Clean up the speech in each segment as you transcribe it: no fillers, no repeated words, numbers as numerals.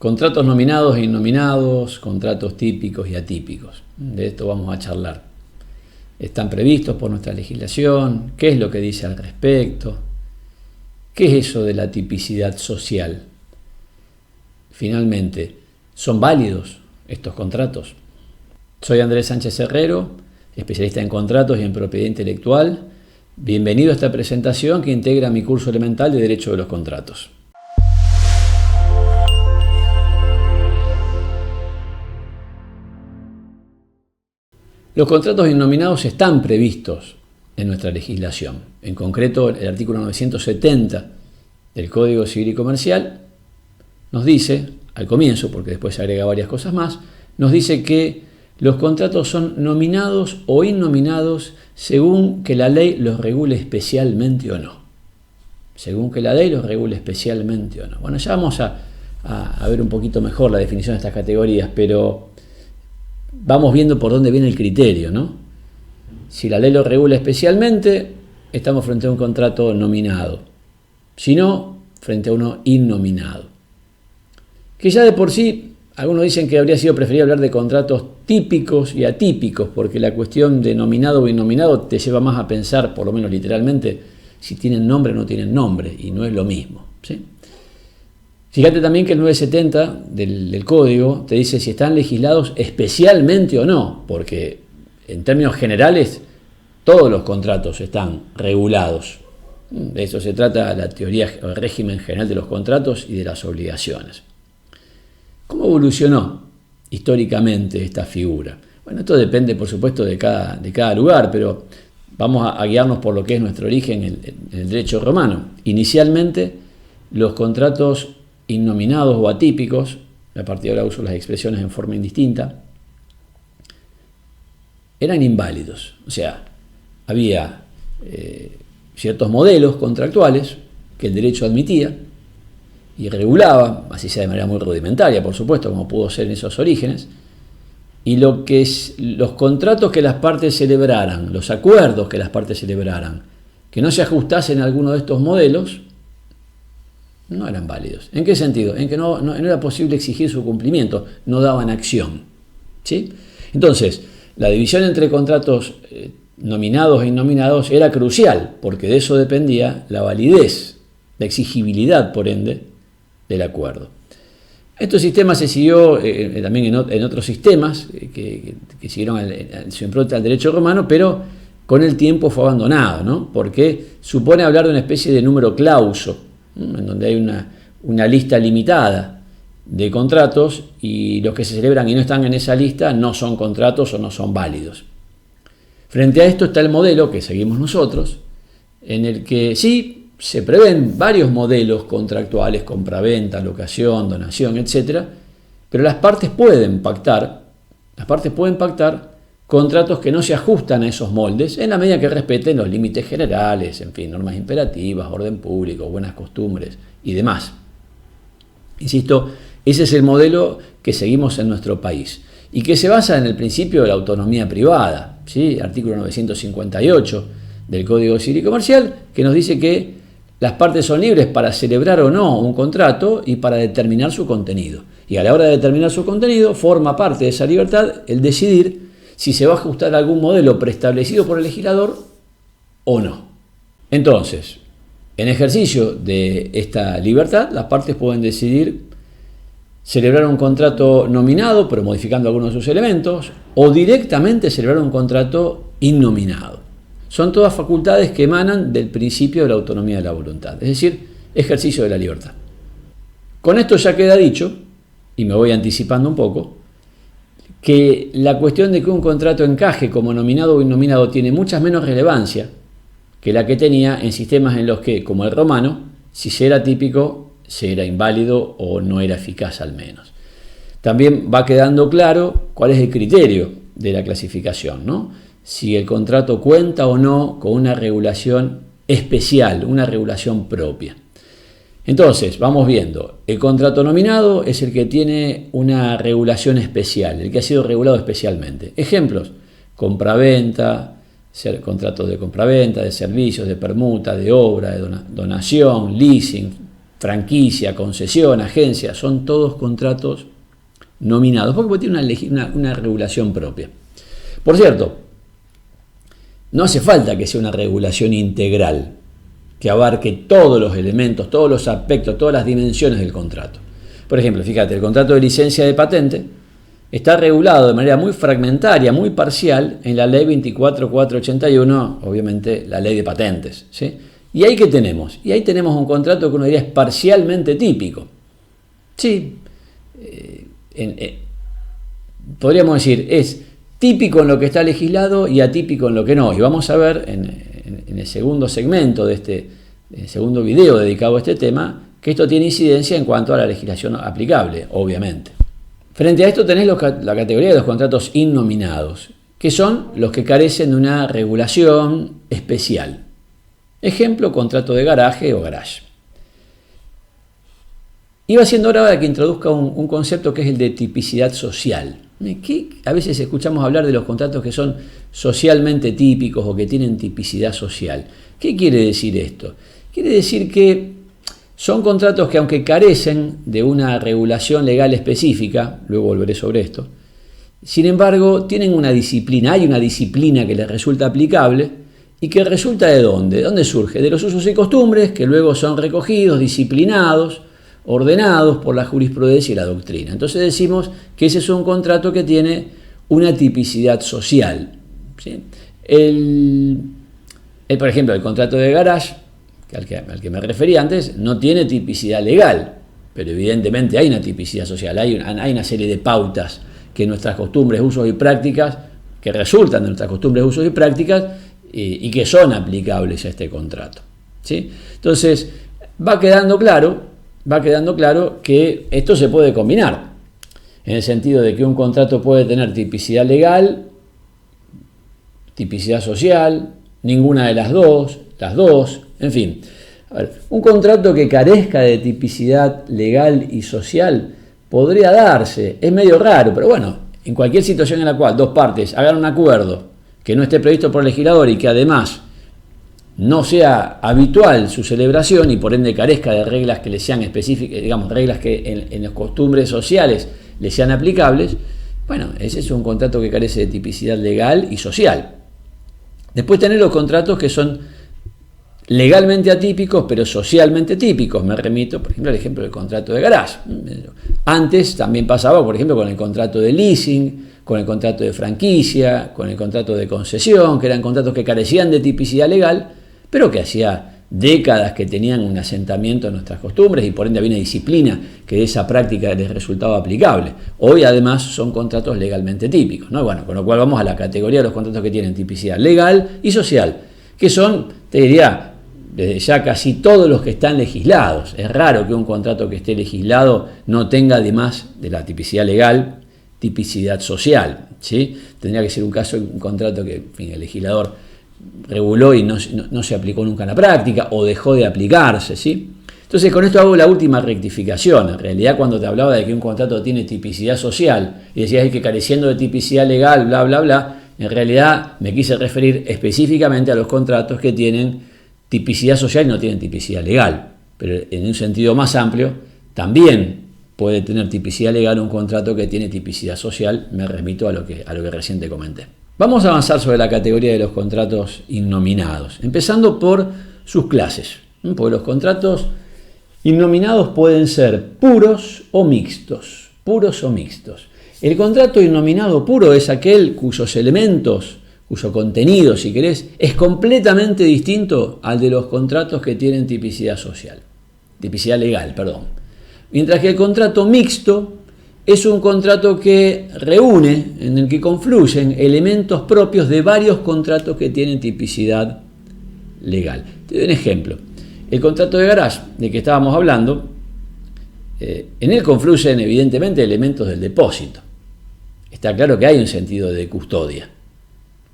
Contratos nominados e innominados, contratos típicos y atípicos. De esto vamos a charlar. ¿Están previstos por nuestra legislación? ¿Qué es lo que dice al respecto? ¿Qué es eso de la tipicidad social? Finalmente, ¿son válidos estos contratos? Soy Andrés Sánchez Herrero, especialista en contratos y en propiedad intelectual. Bienvenido a esta presentación que integra mi curso elemental de Derecho de los Contratos. Los contratos innominados están previstos en nuestra legislación. En concreto, el artículo 970 del Código Civil y Comercial nos dice, al comienzo, porque después se agrega varias cosas más, nos dice que los contratos son nominados o innominados según que la ley los regule especialmente o no. Según que la ley los regule especialmente o no. Bueno, ya vamos a ver un poquito mejor la definición de estas categorías, pero vamos viendo por dónde viene el criterio, ¿no? Si la ley lo regula especialmente, estamos frente a un contrato nominado. Si no, frente a uno innominado. Que ya de por sí, algunos dicen que habría sido preferible hablar de contratos típicos y atípicos, porque la cuestión de nominado o innominado te lleva más a pensar, por lo menos literalmente, si tienen nombre o no tienen nombre, y no es lo mismo, ¿sí? Fíjate también que el 970 del Código te dice si están legislados especialmente o no, porque en términos generales todos los contratos están regulados. De eso se trata la teoría o el régimen general de los contratos y de las obligaciones. ¿Cómo evolucionó históricamente esta figura? Bueno, esto depende, por supuesto, de cada lugar, pero vamos a guiarnos por lo que es nuestro origen en el derecho romano. Inicialmente, los contratos innominados o atípicos, a partir de ahora uso las expresiones en forma indistinta, eran inválidos. O sea, había ciertos modelos contractuales que el derecho admitía y regulaba, así sea de manera muy rudimentaria, por supuesto, como pudo ser en esos orígenes, y los contratos que las partes celebraran, los acuerdos que las partes celebraran, que no se ajustasen a alguno de estos modelos, no eran válidos. ¿En qué sentido? En que no era posible exigir su cumplimiento, no daban acción, ¿sí? Entonces, la división entre contratos nominados e innominados era crucial, porque de eso dependía la validez, la exigibilidad, por ende, del acuerdo. Este sistema se siguió también en otros sistemas que siguieron su impronta al derecho romano, pero con el tiempo fue abandonado, ¿no? Porque supone hablar de una especie de número clauso, en donde hay una lista limitada de contratos y los que se celebran y no están en esa lista no son contratos o no son válidos. Frente a esto está el modelo que seguimos nosotros, en el que sí se prevén varios modelos contractuales, compraventa, locación, donación, etc., pero las partes pueden pactar contratos que no se ajustan a esos moldes en la medida que respeten los límites generales, en fin, normas imperativas, orden público, buenas costumbres y demás. Insisto, ese es el modelo que seguimos en nuestro país y que se basa en el principio de la autonomía privada, ¿sí? Artículo 958 del Código Civil y Comercial, que nos dice que las partes son libres para celebrar o no un contrato y para determinar su contenido. Y a la hora de determinar su contenido, forma parte de esa libertad el decidir si se va a ajustar a algún modelo preestablecido por el legislador o no. Entonces, en ejercicio de esta libertad, las partes pueden decidir celebrar un contrato nominado, pero modificando algunos de sus elementos, o directamente celebrar un contrato innominado. Son todas facultades que emanan del principio de la autonomía de la voluntad, es decir, ejercicio de la libertad. Con esto ya queda dicho, y me voy anticipando un poco, que la cuestión de que un contrato encaje como nominado o innominado tiene mucha menos relevancia que la que tenía en sistemas en los que, como el romano, si se era típico, se era inválido o no era eficaz al menos. También va quedando claro cuál es el criterio de la clasificación, ¿no? Si el contrato cuenta o no con una regulación especial, una regulación propia. Entonces, vamos viendo, el contrato nominado es el que tiene una regulación especial, el que ha sido regulado especialmente. Ejemplos, compraventa, contratos de compraventa, de servicios, de permuta, de obra, de donación, leasing, franquicia, concesión, agencia, son todos contratos nominados, porque tiene una regulación propia. Por cierto, no hace falta que sea una regulación integral, que abarque todos los elementos, todos los aspectos, todas las dimensiones del contrato. Por ejemplo, fíjate, el contrato de licencia de patente está regulado de manera muy fragmentaria, muy parcial, en la ley 24.481, obviamente la ley de patentes, ¿sí? ¿Y ahí qué tenemos? Y ahí tenemos un contrato que uno diría es parcialmente típico. Sí, podríamos decir, es típico en lo que está legislado y atípico en lo que no. Y vamos a ver en el segundo segmento de el segundo video dedicado a este tema, que esto tiene incidencia en cuanto a la legislación aplicable, obviamente. Frente a esto tenés la categoría de los contratos innominados, que son los que carecen de una regulación especial. Ejemplo, contrato de garaje o garage. Iba siendo hora de que introduzca un concepto que es el de tipicidad social. Que a veces escuchamos hablar de los contratos que son socialmente típicos o que tienen tipicidad social. ¿Qué quiere decir esto? Quiere decir que son contratos que, aunque carecen de una regulación legal específica, luego volveré sobre esto, sin embargo tienen una disciplina, hay una disciplina que les resulta aplicable y que resulta ¿de dónde? ¿De dónde surge? De los usos y costumbres que luego son recogidos, disciplinados, ordenados por la jurisprudencia y la doctrina. Entonces decimos que ese es un contrato que tiene una tipicidad social, ¿sí? Por ejemplo, el contrato de garage, al que me refería antes, no tiene tipicidad legal, pero evidentemente hay una tipicidad social, hay una serie de pautas que nuestras costumbres, usos y prácticas, que resultan de nuestras costumbres, usos y prácticas, y que son aplicables a este contrato, ¿sí? Entonces, va quedando claro que esto se puede combinar, en el sentido de que un contrato puede tener tipicidad legal, tipicidad social, ninguna de las dos, en fin. A ver, un contrato que carezca de tipicidad legal y social podría darse, es medio raro, pero bueno, en cualquier situación en la cual dos partes hagan un acuerdo que no esté previsto por el legislador y que además no sea habitual su celebración y por ende carezca de reglas que le sean específicas, digamos, reglas que en las costumbres sociales le sean aplicables, bueno, ese es un contrato que carece de tipicidad legal y social. Después tenés los contratos que son legalmente atípicos, pero socialmente típicos. Me remito, por ejemplo, al ejemplo del contrato de garage. Antes también pasaba, por ejemplo, con el contrato de leasing, con el contrato de franquicia, con el contrato de concesión, que eran contratos que carecían de tipicidad legal, pero que hacía décadas que tenían un asentamiento en nuestras costumbres y por ende había una disciplina que de esa práctica les resultaba aplicable. Hoy además son contratos legalmente típicos, ¿no? Bueno, con lo cual vamos a la categoría de los contratos que tienen tipicidad legal y social, que son, te diría, desde ya casi todos los que están legislados. Es raro que un contrato que esté legislado no tenga, además de la tipicidad legal, tipicidad social, ¿sí? Tendría que ser un contrato que, en fin, el legislador reguló y no se aplicó nunca en la práctica o dejó de aplicarse, ¿sí? Entonces con esto hago la última rectificación. En realidad, cuando te hablaba de que un contrato tiene tipicidad social y decías que careciendo de tipicidad legal, bla, bla, bla, en realidad me quise referir específicamente a los contratos que tienen tipicidad social y no tienen tipicidad legal, pero en un sentido más amplio también puede tener tipicidad legal un contrato que tiene tipicidad social. Me remito a lo que recién te comenté. Vamos a avanzar sobre la categoría de los contratos innominados, empezando por sus clases, porque los contratos innominados pueden ser puros o mixtos, El contrato innominado puro es aquel cuyos elementos, cuyo contenido, si querés, es completamente distinto al de los contratos que tienen tipicidad legal. Mientras que el contrato mixto es un contrato que reúne, en el que confluyen elementos propios de varios contratos que tienen tipicidad legal. Te doy un ejemplo. El contrato de garage, de que estábamos hablando, en él confluyen evidentemente elementos del depósito. Está claro que hay un sentido de custodia.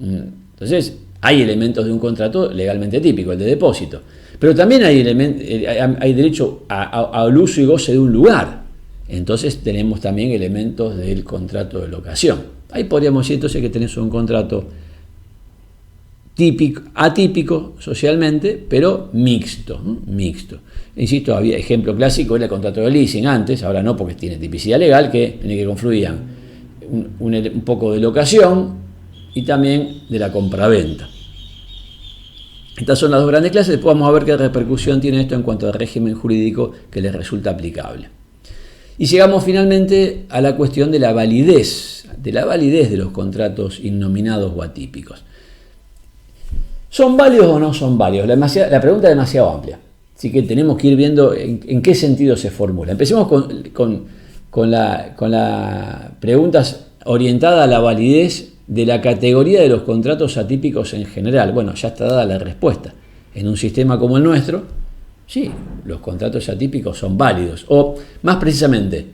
Entonces, hay elementos de un contrato legalmente típico, el de depósito. Pero también hay derecho al uso y goce de un lugar. Entonces tenemos también elementos del contrato de locación. Ahí podríamos decir entonces que tenés un contrato atípico socialmente, pero mixto, ¿no? Mixto. Insisto, había ejemplo clásico, era el contrato de leasing antes, ahora no porque tiene tipicidad legal, en el que confluían un poco de locación y también de la compraventa. Estas son las dos grandes clases. Después vamos a ver qué repercusión tiene esto en cuanto al régimen jurídico que les resulta aplicable. Y llegamos finalmente a la cuestión de la validez de los contratos innominados o atípicos. ¿Son válidos o no son válidos? La pregunta es demasiado amplia, así que tenemos que ir viendo en qué sentido se formula. Empecemos con la preguntas orientada a la validez de la categoría de los contratos atípicos en general. Bueno, ya está dada la respuesta. En un sistema como el nuestro, sí, los contratos atípicos son válidos, o más precisamente,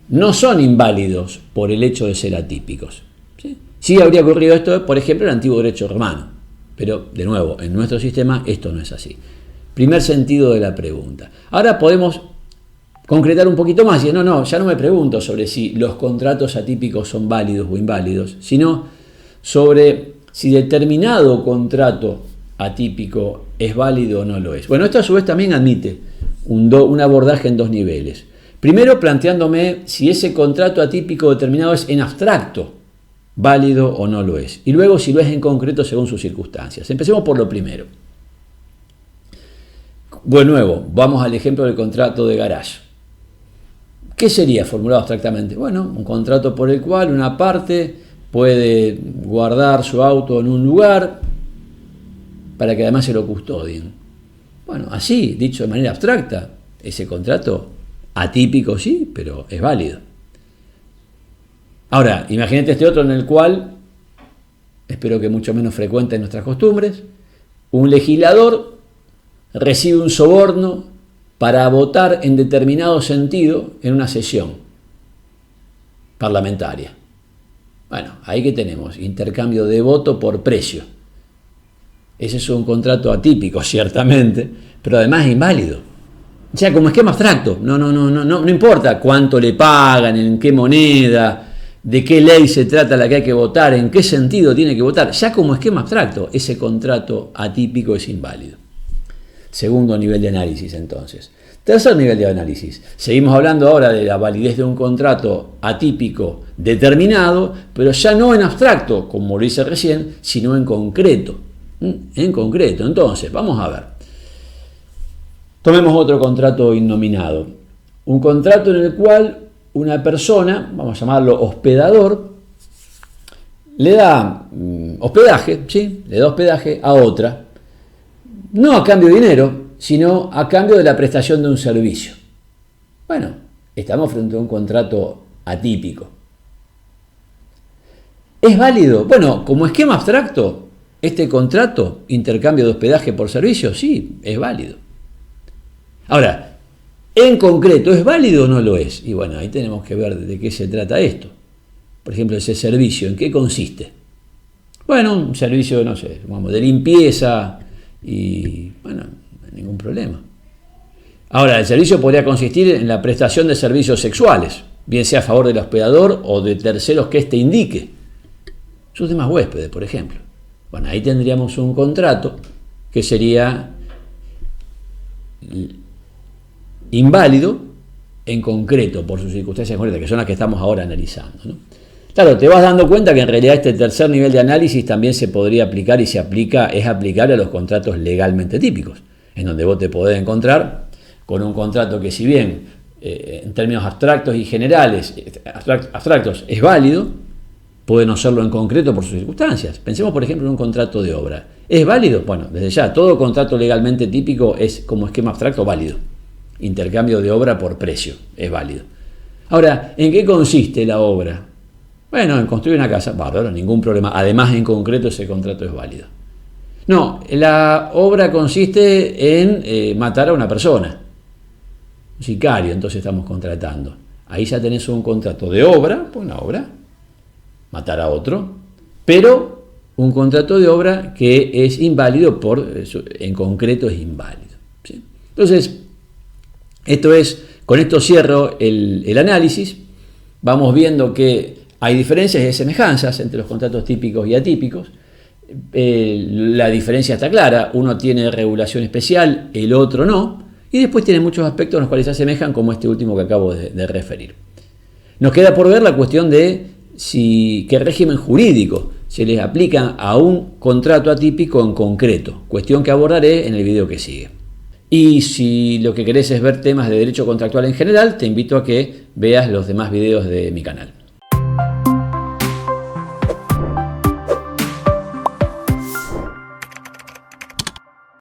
no son inválidos por el hecho de ser atípicos. Sí habría ocurrido esto, por ejemplo, en el antiguo derecho romano, pero de nuevo, en nuestro sistema esto no es así. Primer sentido de la pregunta. Ahora podemos concretar un poquito más y ya no me pregunto sobre si los contratos atípicos son válidos o inválidos, sino sobre si determinado contrato atípico es válido o no lo es. Bueno, esto a su vez también admite un abordaje en dos niveles. Primero, planteándome si ese contrato atípico determinado es en abstracto válido o no lo es. Y luego si lo es en concreto según sus circunstancias. Empecemos por lo primero. De nuevo, vamos al ejemplo del contrato de garage. ¿Qué sería formulado abstractamente? Bueno, un contrato por el cual una parte puede guardar su auto en un lugar para que además se lo custodien. Bueno, así, dicho de manera abstracta, ese contrato atípico sí, pero es válido. Ahora, imagínate este otro en el cual, espero que mucho menos frecuente en nuestras costumbres, un legislador recibe un soborno para votar en determinado sentido en una sesión parlamentaria. Bueno, ahí que tenemos, intercambio de voto por precio. Ese es un contrato atípico, ciertamente, pero además inválido. O sea, como esquema abstracto, no importa cuánto le pagan, en qué moneda, de qué ley se trata la que hay que votar, en qué sentido tiene que votar. Ya como esquema abstracto, ese contrato atípico es inválido. Segundo nivel de análisis, entonces. Tercer nivel de análisis. Seguimos hablando ahora de la validez de un contrato atípico determinado, pero ya no en abstracto, como lo hice recién, sino en concreto. En concreto. Entonces, vamos a ver. Tomemos otro contrato innominado. Un contrato en el cual una persona, vamos a llamarlo hospedador, le da hospedaje, ¿sí? Le da hospedaje a otra, no a cambio de dinero, sino a cambio de la prestación de un servicio. Bueno, estamos frente a un contrato atípico. ¿Es válido? Bueno, como esquema abstracto, este contrato, intercambio de hospedaje por servicio, sí, es válido. Ahora, en concreto, ¿es válido o no lo es? Y bueno, ahí tenemos que ver de qué se trata esto. Por ejemplo, ese servicio, ¿en qué consiste? Bueno, un servicio, no sé, vamos, de limpieza y, bueno, no hay ningún problema. Ahora, el servicio podría consistir en la prestación de servicios sexuales, bien sea a favor del hospedador o de terceros que éste indique. Sus demás huéspedes, por ejemplo. Bueno, ahí tendríamos un contrato que sería inválido en concreto por sus circunstancias concretas, que son las que estamos ahora analizando, ¿no? Claro, te vas dando cuenta que en realidad este tercer nivel de análisis también se podría aplicar y es aplicable a los contratos legalmente típicos, en donde vos te podés encontrar con un contrato que, si bien en términos abstractos y generales, abstractos es válido, puede no serlo en concreto por sus circunstancias. Pensemos, por ejemplo, en un contrato de obra. ¿Es válido? Bueno, desde ya, todo contrato legalmente típico es como esquema abstracto válido. Intercambio de obra por precio, es válido. Ahora, ¿en qué consiste la obra? Bueno, en construir una casa, bárbaro, ningún problema. Además, en concreto, ese contrato es válido. No, la obra consiste en matar a una persona. Un sicario, entonces estamos contratando. Ahí ya tenés un contrato de obra, pues una obra, matar a otro, pero un contrato de obra que es inválido en concreto es inválido, ¿sí? Entonces, con esto cierro el análisis. Vamos viendo que hay diferencias y semejanzas entre los contratos típicos y atípicos. La diferencia está clara, uno tiene regulación especial, el otro no, y después tiene muchos aspectos en los cuales se asemejan, como este último que acabo de referir. Nos queda por ver la cuestión de qué régimen jurídico se les aplica a un contrato atípico en concreto, cuestión que abordaré en el video que sigue. Y si lo que querés es ver temas de derecho contractual en general, te invito a que veas los demás videos de mi canal.